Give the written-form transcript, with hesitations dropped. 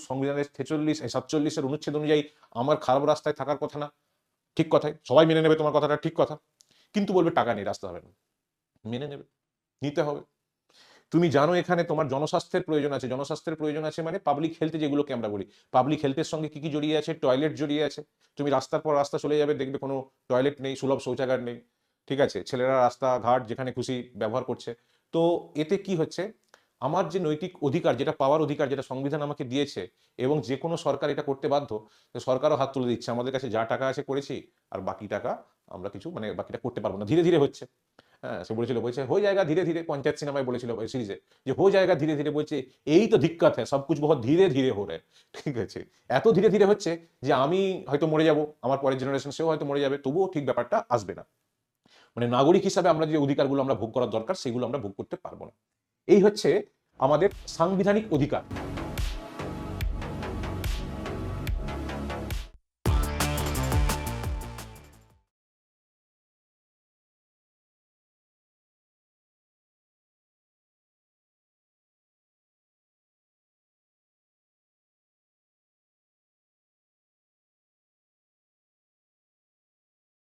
সংবিধানের 47 অনুচ্ছেদ অনুযায়ী আমার খারাপ রাস্তায় থাকার কথা না? ঠিক কথাই, সবাই মেনে নেবে তোমার কথাটা, ঠিক কথা। কিন্তু বলবে টাকা নেই, রাস্তা হবে না। মেনে নেবে, নিতে হবে। তুমি জানো এখানে তোমার জনস্বাস্থ্যের প্রয়োজন আছে। জনস্বাস্থ্যের প্রয়োজন আছে মানে পাবলিক হেলথে, যেগুলোকে আমরা বলি। পাবলিক হেলথের সঙ্গে কি কি জড়িয়ে আছে? টয়লেট জড়িয়ে আছে। তুমি রাস্তার পর রাস্তা চলে যাবে, দেখবে কোনো টয়লেট নেই, সুলভ শৌচাগার নেই। ঠিক আছে, ছেলেরা রাস্তাঘাট যেখানে খুশি ব্যবহার করছে। তো এতে কি হচ্ছে, আমার যে নৈতিক অধিকার, যেটা পাওয়ার অধিকার, যেটা সংবিধান আমাকে দিয়েছে, এবং যে কোনো সরকার এটা করতে বাধ্য, তো সরকারও হাত তুলে দিচ্ছে, আমাদের কাছে যা টাকা আছে করেছি, আর বাকি টাকা আমরা কিছু মানে বাকিটা করতে পারবো না। ধীরে ধীরে হচ্ছে। হ্যাঁ, সে বলছে হো জায়গা ধীরে ধীরে, পঞ্চায়েত সিনেমায় বলেছিল সিরিজে, যে হো জায়গা ধীরে ধীরে, বলছে এই তো দিক্কত হ্যাঁ, সব কুছ বহুত ধীরে ধীরে হো রে। ঠিক আছে, এত ধীরে ধীরে হচ্ছে যে আমি হয়তো মরে যাব, আমার পরের জেনারেশন সেও হয়তো মরে যাবে, তবুও ঠিক ব্যাপারটা আসবে না। মানে নাগরিক হিসাবে আমরা যে অধিকারগুলো আমরা ভোগ করার দরকার, সেগুলো আমরা ভোগ করতে পারবো না। এই হচ্ছে আমাদের সাংবিধানিক অধিকার।